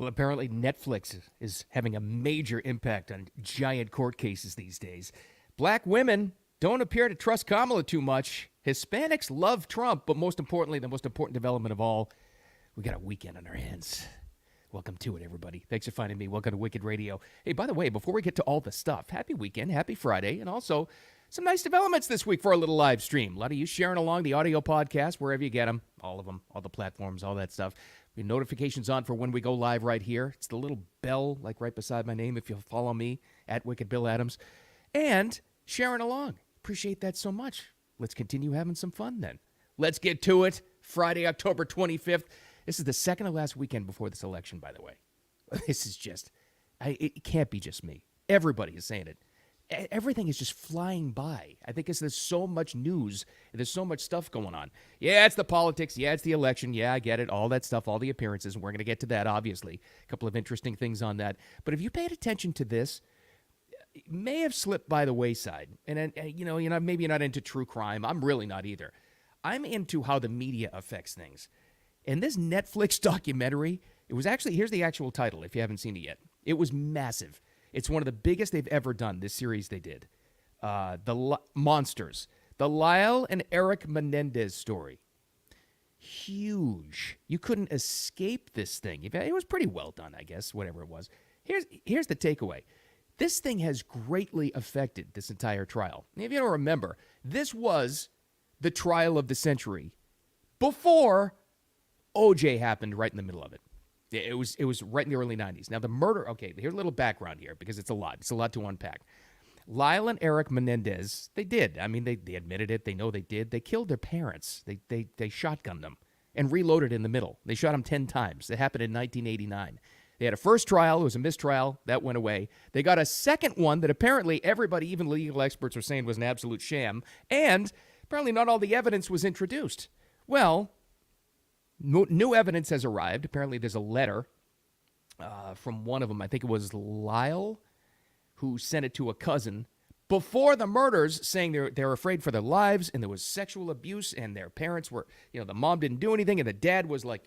Well, apparently Netflix is having a major impact on giant court cases these days. Black women don't appear to trust Kamala too much. Hispanics love Trump, but most importantly, the most important development of all, we got a weekend on our hands. Welcome to it, everybody. Thanks for finding me. Welcome to Wicked Radio. Hey, by the way, before we get to all the stuff, happy weekend, happy Friday, and also some nice developments this week for our little live stream. A lot of you sharing along the audio podcast, wherever you get them, all of them, all the platforms, all that stuff. Your notifications on for when we go live right here. It's the little bell, like right beside my name, if you'll follow me, at Wicked Bill Adams. And sharing along. Appreciate that so much. Let's continue having some fun then. Let's get to it. Friday, October 25th. This is the second to last weekend before this election, by the way. This is just, it can't be just me. Everybody is saying it. Everything is just flying by. I think there's so much news. There's so much stuff going on. Yeah, it's the politics. Yeah, it's the election. Yeah, I get it. All that stuff, all the appearances. And we're going to get to that, obviously. A couple of interesting things on that. But if you paid attention to this, it may have slipped by the wayside. And you know, maybe you're not into true crime. I'm really not either. I'm into how the media affects things. And this Netflix documentary, it was actually, here's the actual title if you haven't seen it yet. It was massive. It's one of the biggest they've ever done, this series they did. Monsters. The Lyle and Erik Menendez story. Huge. You couldn't escape this thing. It was pretty well done, I guess, whatever it was. Here's the takeaway. This thing has greatly affected this entire trial. If you don't remember, this was the trial of the century before OJ happened right in the middle of it. It was right in the early 90s. Now, the murder, okay, here's a little background here because it's a lot. It's a lot to unpack. Lyle and Erik Menendez, they did. I mean, they admitted it. They know they did. They killed their parents. They shotgunned them and reloaded in the middle. They shot them 10 times. It happened in 1989. They had a first trial. It was a mistrial. That went away. They got a second one that apparently everybody, even legal experts, were saying was an absolute sham. And apparently not all the evidence was introduced. Well, new evidence has arrived. Apparently there's a letter from one of them. I think it was Lyle, who sent it to a cousin before the murders, saying they're afraid for their lives and there was sexual abuse and their parents were, the mom didn't do anything and the dad was like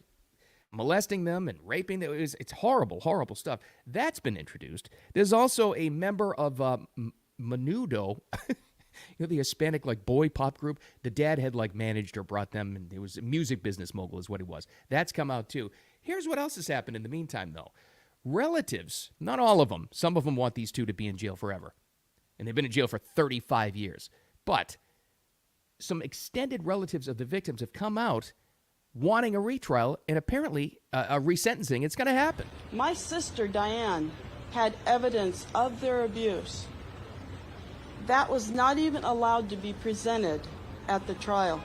molesting them and raping them. It's horrible, horrible stuff. That's been introduced. There's also a member of Menudo, the Hispanic boy pop group. The dad had managed or brought them, and it was a music business mogul is what he was. That's come out too. Here's what else has happened in the meantime, though. Relatives, not all of them, some of them want these two to be in jail forever. And they've been in jail for 35 years. But some extended relatives of the victims have come out wanting a retrial and apparently a resentencing. It's going to happen. My sister, Diane, had evidence of their abuse. That was not even allowed to be presented at the trial.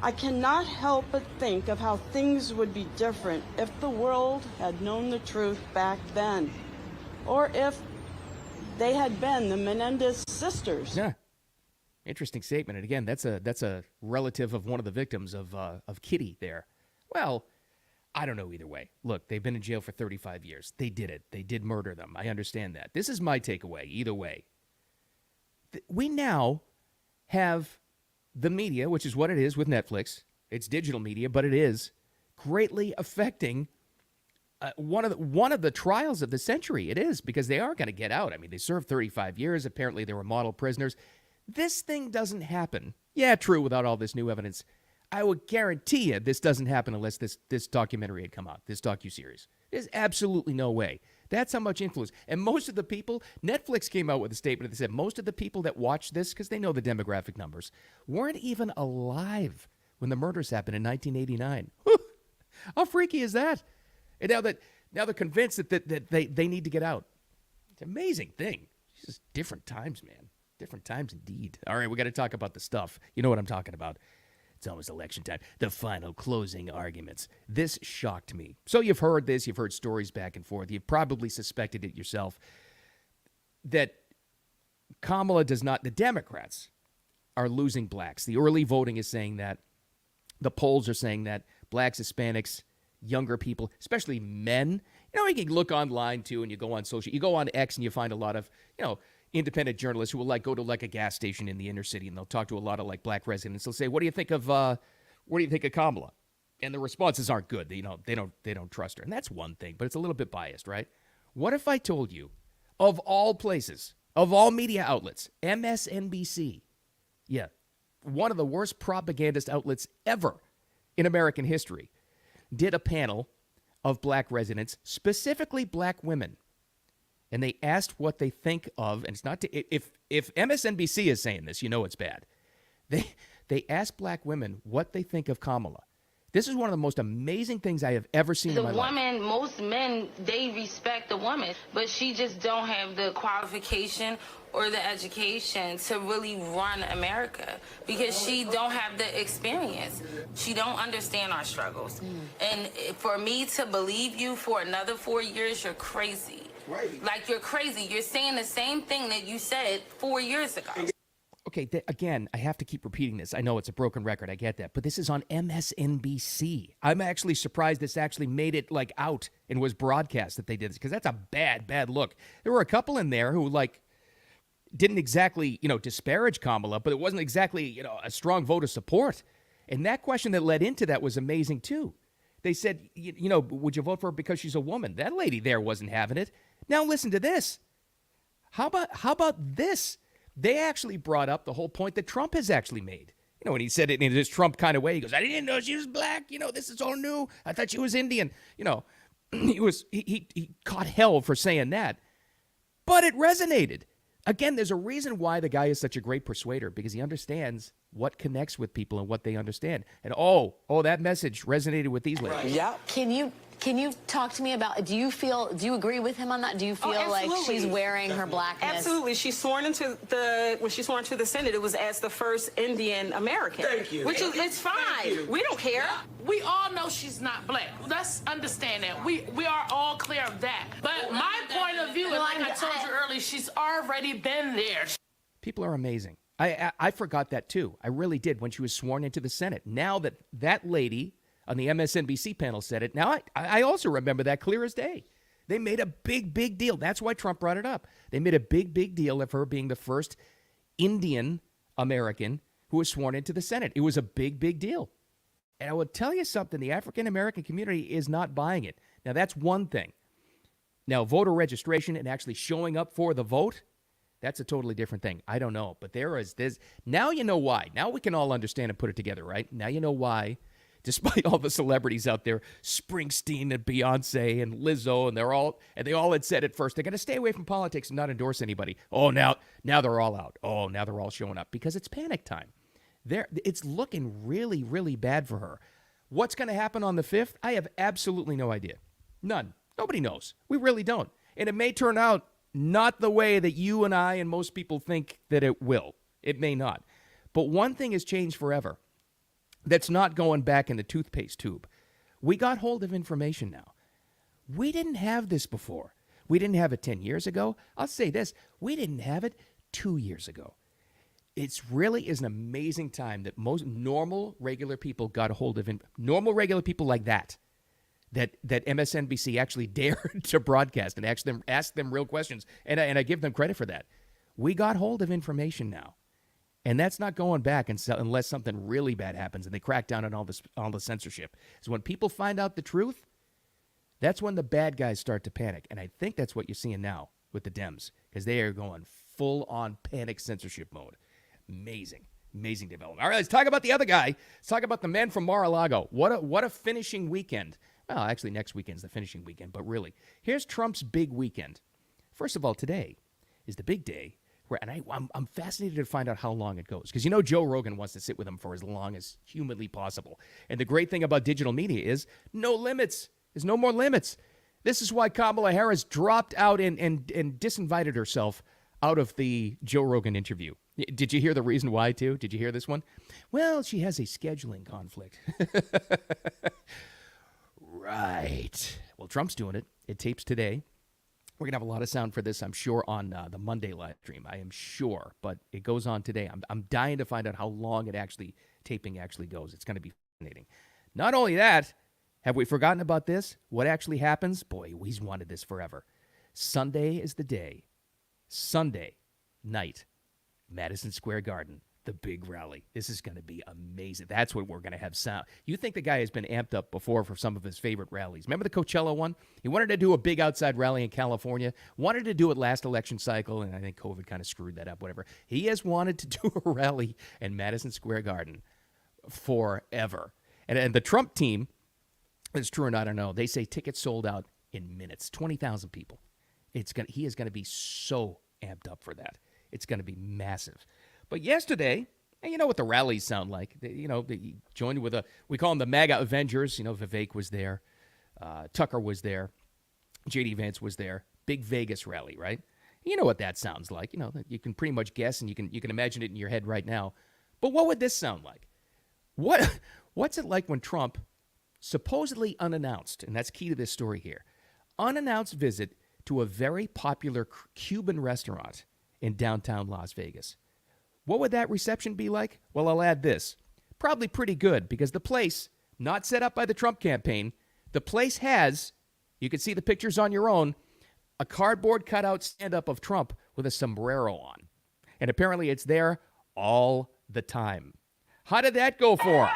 I cannot help but think of how things would be different if the world had known the truth back then, or if they had been the Menendez sisters. Yeah, interesting statement. And again, that's a relative of one of the victims of Kitty there. Well, I don't know either way. Look, they've been in jail for 35 years. They did it. They did murder them. I understand that. This is my takeaway, either way. We now have the media, which is what it is with Netflix. It's digital media, but it is greatly affecting one of the trials of the century. It is, because they are going to get out. I mean, they served 35 years. Apparently, they were model prisoners. This thing doesn't happen. Yeah, true, without all this new evidence. I would guarantee you this doesn't happen unless this documentary had come out, this docuseries. There's absolutely no way. That's how much influence. And most of the people, Netflix came out with a statement that said most of the people that watch this, because they know the demographic numbers, weren't even alive when the murders happened in 1989. How freaky is that? And now they're convinced that they need to get out. It's an amazing thing. It's just different times, man. Different times indeed. All right, we got to talk about the stuff. You know what I'm talking about. It's almost election time. The final closing arguments. This shocked me. So you've heard this. You've heard stories back and forth. You've probably suspected it yourself that Kamala does not, the Democrats are losing blacks. The early voting is saying that. The polls are saying that. Blacks, Hispanics, younger people, especially men. You can look online too, and you go on social. You go on X and you find a lot of, independent journalists who will go to a gas station in the inner city, and they'll talk to a lot of black residents. They'll say, "What do you think of Kamala?" And the responses aren't good. They don't trust her. And that's one thing, but it's a little bit biased, right? What if I told you, of all places, of all media outlets, MSNBC, yeah, one of the worst propagandist outlets ever in American history, did a panel of black residents, specifically black women, and they asked what they think of, and it's not to, if MSNBC is saying this, you know it's bad. They asked black women what they think of Kamala. This is one of the most amazing things I have ever seen in my life. The woman, most men, they respect the woman, but she just don't have the qualification or the education to really run America because she don't have the experience. She don't understand our struggles. And for me to believe you for another 4 years, you're crazy. Right. Like, you're crazy. You're saying the same thing that you said 4 years ago. Okay, again, I have to keep repeating this. I know it's a broken record. I get that. But this is on MSNBC. I'm actually surprised this actually made it, like, out and was broadcast that they did this, because that's a bad, bad look. There were a couple in there who, like, didn't exactly, disparage Kamala, but it wasn't exactly, a strong vote of support. And that question that led into that was amazing, too. They said, would you vote for her because she's a woman? That lady there wasn't having it. Now listen to this. How about this? They actually brought up the whole point that Trump has actually made. When he said it in his Trump kind of way, he goes, I didn't know she was black. This is all new. I thought she was Indian. He caught hell for saying that. But it resonated. Again, there's a reason why the guy is such a great persuader, because he understands what connects with people and what they understand. And that message resonated with these ladies. Yeah. Can you talk to me about, do you agree with him on that? Do you feel like she's wearing her blackness? Absolutely. When she's sworn into the Senate, it was as the first Indian American. Thank you. Which is, it's fine. We don't care. We all know she's not black. Let's understand that. We are all clear of that. But my point of view, and like I told you earlier, she's already been there. People are amazing. I forgot that too. I really did when she was sworn into the Senate. Now that lady on the MSNBC panel said it, now I also remember that clear as day. They made a big, big deal. That's why Trump brought it up. They made a big, big deal of her being the first Indian American who was sworn into the Senate. It was a big, big deal. And I will tell you something, the African-American community is not buying it. Now, that's one thing. Now, voter registration and actually showing up for the vote, that's a totally different thing. I don't know. But this. Now you know why. Now we can all understand and put it together, right? Now you know why, despite all the celebrities out there, Springsteen and Beyonce and Lizzo, and they all had said at first, they're going to stay away from politics and not endorse anybody. Oh, now they're all out. Oh, now they're all showing up because it's panic time. It's looking really, really bad for her. What's going to happen on the 5th? I have absolutely no idea. None. Nobody knows. We really don't. And it may turn out not the way that you and I and most people think that it will. It may not. But one thing has changed forever. That's not going back in the toothpaste tube. We got hold of information now. We didn't have this before. We didn't have it 10 years ago. I'll say this. We didn't have it 2 years ago. It's really is an amazing time that most normal, regular people got a hold of normal, regular people like that MSNBC actually dared to broadcast and ask them real questions. And I give them credit for that. We got hold of information now. And that's not going back unless something really bad happens and they crack down on all the censorship. So when people find out the truth, that's when the bad guys start to panic. And I think that's what you're seeing now with the Dems, because they are going full-on panic censorship mode. Amazing development. All right, let's talk about the other guy. Let's talk about the man from Mar-a-Lago. What a finishing weekend. Well, actually, next weekend's the finishing weekend, but really, here's Trump's big weekend. First of all, today is the big day. I'm fascinated to find out how long it goes. Because Joe Rogan wants to sit with him for as long as humanly possible. And the great thing about digital media is no limits. There's no more limits. This is why Kamala Harris dropped out and disinvited herself out of the Joe Rogan interview. Did you hear the reason why, too? Did you hear this one? Well, she has a scheduling conflict. Right. Well, Trump's doing it. It tapes today. We're going to have a lot of sound for this, I'm sure, on the Monday live stream. I am sure, but it goes on today. I'm dying to find out how long taping actually goes. It's going to be fascinating. Not only that, have we forgotten about this? What actually happens? Boy, he's wanted this forever. Sunday is the day. Sunday night, Madison Square Garden. the big rally. This is going to be amazing. That's what we're going to have sound. You think the guy has been amped up before for some of his favorite rallies. Remember the Coachella one? He wanted to do a big outside rally in California, wanted to do it last election cycle, and I think COVID kind of screwed that up, whatever. He has wanted to do a rally in Madison Square Garden forever. And the Trump team, it's true or not, I don't know, they say tickets sold out in minutes, 20,000 people. He is going to be so amped up for that. It's going to be massive. But yesterday, and you know what the rallies sound like. They joined with we call them the MAGA Avengers. Vivek was there. Tucker was there. J.D. Vance was there. Big Vegas rally, right? You know what that sounds like. You can pretty much guess, and you can imagine it in your head right now. But what would this sound like? What's it like when Trump, supposedly unannounced, and that's key to this story here, unannounced visit to a very popular Cuban restaurant in downtown Las Vegas? What would that reception be like? Well, I'll add this. Probably pretty good, because the place, not set up by the Trump campaign, the place has, you can see the pictures on your own, a cardboard cutout stand-up of Trump with a sombrero on. And apparently it's there all the time. How did that go for him?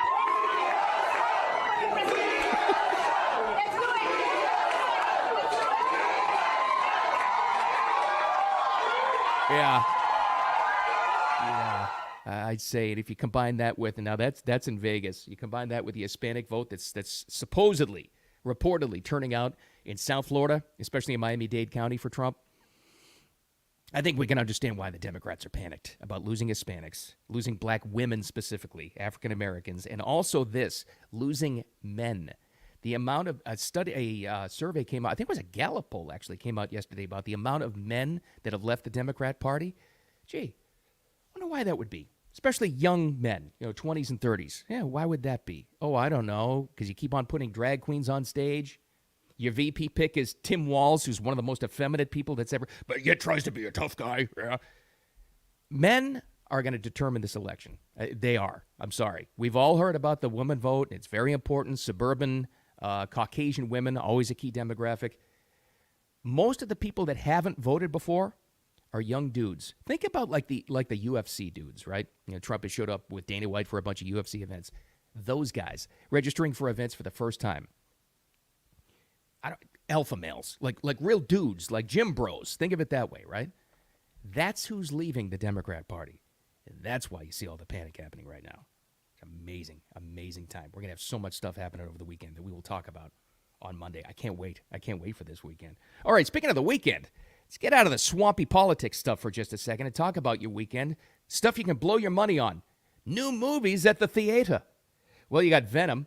Yeah. I'd say it. If you combine that with, and now that's in Vegas, you combine that with the Hispanic vote that's supposedly, reportedly turning out in South Florida, especially in Miami-Dade County for Trump, I think we can understand why the Democrats are panicked about losing Hispanics, losing black women specifically, African Americans, and also losing men. The amount of a survey came out, I think it was a Gallup poll actually came out yesterday about the amount of men that have left the Democrat Party. Gee, I wonder why that would be. Especially young men, 20s and 30s. Yeah, why would that be? Oh, I don't know, because you keep on putting drag queens on stage. Your VP pick is Tim Walz, who's one of the most effeminate people that's ever, but yet tries to be a tough guy. Yeah. Men are going to determine this election. They are. I'm sorry. We've all heard about the woman vote. It's very important. Suburban, Caucasian women, always a key demographic. Most of the people that haven't voted before are young dudes. Think about like the UFC dudes, right? Trump has showed up with Dana White for a bunch of UFC events. Those guys registering for events for the first time. Alpha males, like real dudes, like gym bros. Think of it that way, right? That's who's leaving the Democrat Party. And that's why you see all the panic happening right now. Amazing, amazing time. We're going to have so much stuff happening over the weekend that we will talk about on Monday. I can't wait. I can't wait for this weekend. All right, speaking of the weekend, let's get out of the swampy politics stuff for just a second and talk about your weekend. Stuff you can blow your money on. New movies at the theater. Well, you got Venom.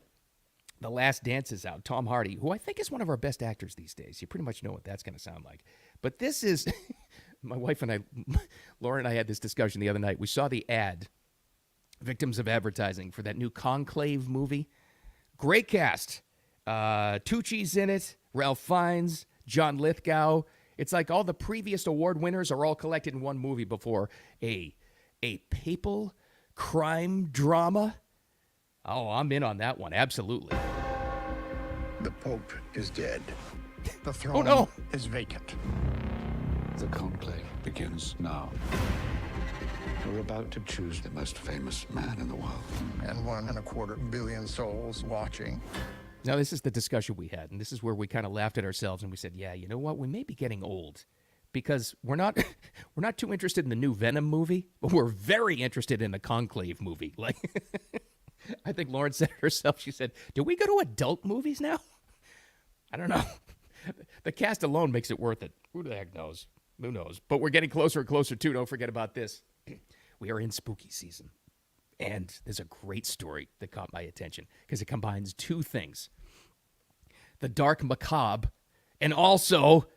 The Last Dance is out. Tom Hardy, who I think is one of our best actors these days. You pretty much know what that's going to sound like. But this is, my wife and I, Laura and I had this discussion the other night. We saw the ad, Victims of Advertising, for that new Conclave movie. Great cast. Tucci's in it, Ralph Fiennes, John Lithgow. It's like all the previous award winners are all collected in one movie before a papal crime drama. Oh, I'm in on that one. Absolutely. The Pope is dead. The throne is vacant. The conclave begins now. We're about to choose the most famous man in the world. And 1.25 billion souls watching. Now, this is the discussion we had, and this is where we kind of laughed at ourselves and we said, yeah, you know what? We may be getting old because we're not too interested in the new Venom movie, but we're very interested in the Conclave movie. Like, I think Lauren said herself, she said, do we go to adult movies now? I don't know. The cast alone makes it worth it. Who the heck knows? Who knows? But we're getting closer and closer, too. Don't forget about this. We are in spooky season. And there's a great story that caught my attention because it combines two things. The dark macabre and also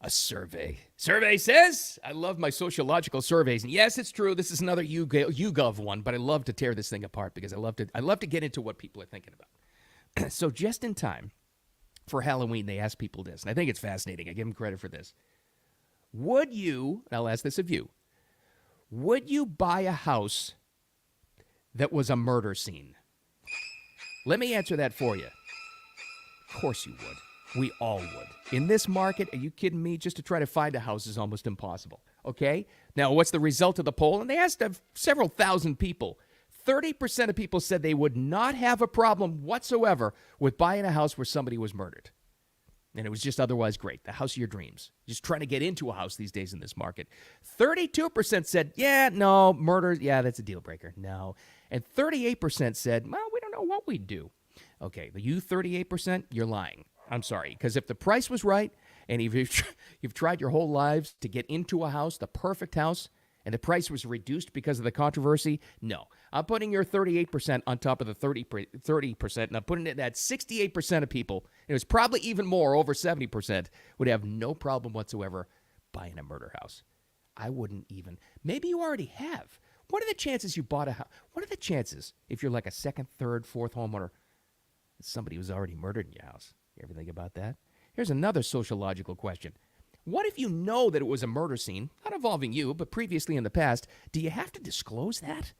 a survey. Survey says, I love my sociological surveys. And yes, it's true. This is another YouGov one, but I love to tear this thing apart because I love to get into what people are thinking about. So just in time for Halloween, they asked people this, and I think it's fascinating. I give them credit for this. Would you, and I'll ask this of you, would you buy a house that was a murder scene? Let me answer that for you. Of course you would. We all would. In this market, are you kidding me? Just to try to find a house is almost impossible, okay? Now, what's the result of the poll? And they asked several thousand people. 30% of people said they would not have a problem whatsoever with buying a house where somebody was murdered. And it was just otherwise great. The house of your dreams. Just trying to get into a house these days in this market. 32% said, yeah, no, murder, yeah, that's a deal breaker. No. And 38% said, well, we don't know what we'd do. Okay, you 38%, you're lying. I'm sorry. Because if the price was right, and if you've tried your whole lives to get into a house, the perfect house, and the price was reduced because of the controversy, no. I'm putting your 38% on top of the 30%, and I'm putting it at 68% of people, and it was probably even more, over 70%, would have no problem whatsoever buying a murder house. I wouldn't even. Maybe you already have. What are the chances you bought a house? What are the chances, if you're like a second, third, fourth homeowner, that somebody was already murdered in your house? You ever think about that? Here's another sociological question. What if you know that it was a murder scene, not involving you, but previously in the past? Do you have to disclose that?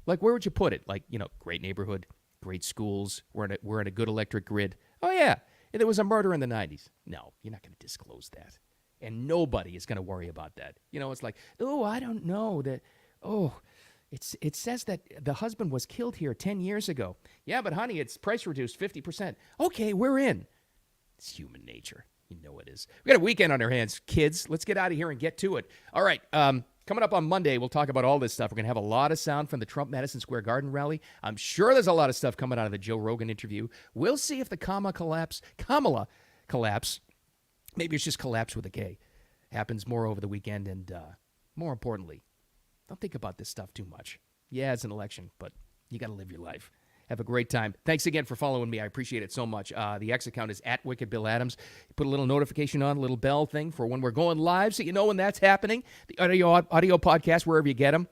Like, where would you put it? Like, great neighborhood, great schools, we're in a good electric grid. Oh, yeah, there was a murder in the 90s. No, you're not going to disclose that. And nobody is going to worry about that. It's like, oh, I don't know that, it says that the husband was killed here 10 years ago. Yeah, but honey, it's price reduced 50%. Okay, we're in. It's human nature. You know it is. We got a weekend on our hands, kids. Let's get out of here and get to it. All right. Coming up on Monday, we'll talk about all this stuff. We're going to have a lot of sound from the Trump Madison Square Garden rally. I'm sure there's a lot of stuff coming out of the Joe Rogan interview. We'll see if the Kamala collapse, maybe it's just collapse with a K, happens more over the weekend. And more importantly, don't think about this stuff too much. Yeah, it's an election, but you got to live your life. Have a great time. Thanks again for following me. I appreciate it so much. The X account is at Wicked Bill Adams. Put a little notification on, a little bell thing for when we're going live so you know when that's happening. The audio podcast, wherever you get them,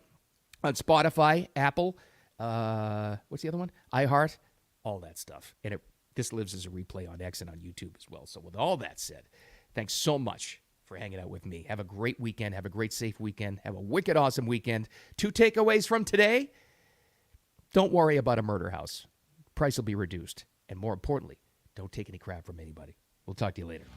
on Spotify, Apple, what's the other one? iHeart, all that stuff. And this lives as a replay on X and on YouTube as well. So with all that said, thanks so much for hanging out with me. Have a great weekend. Have a great, safe weekend. Have a wicked, awesome weekend. 2 takeaways from today. Don't worry about a murder house. Price will be reduced. And more importantly, don't take any crap from anybody. We'll talk to you later.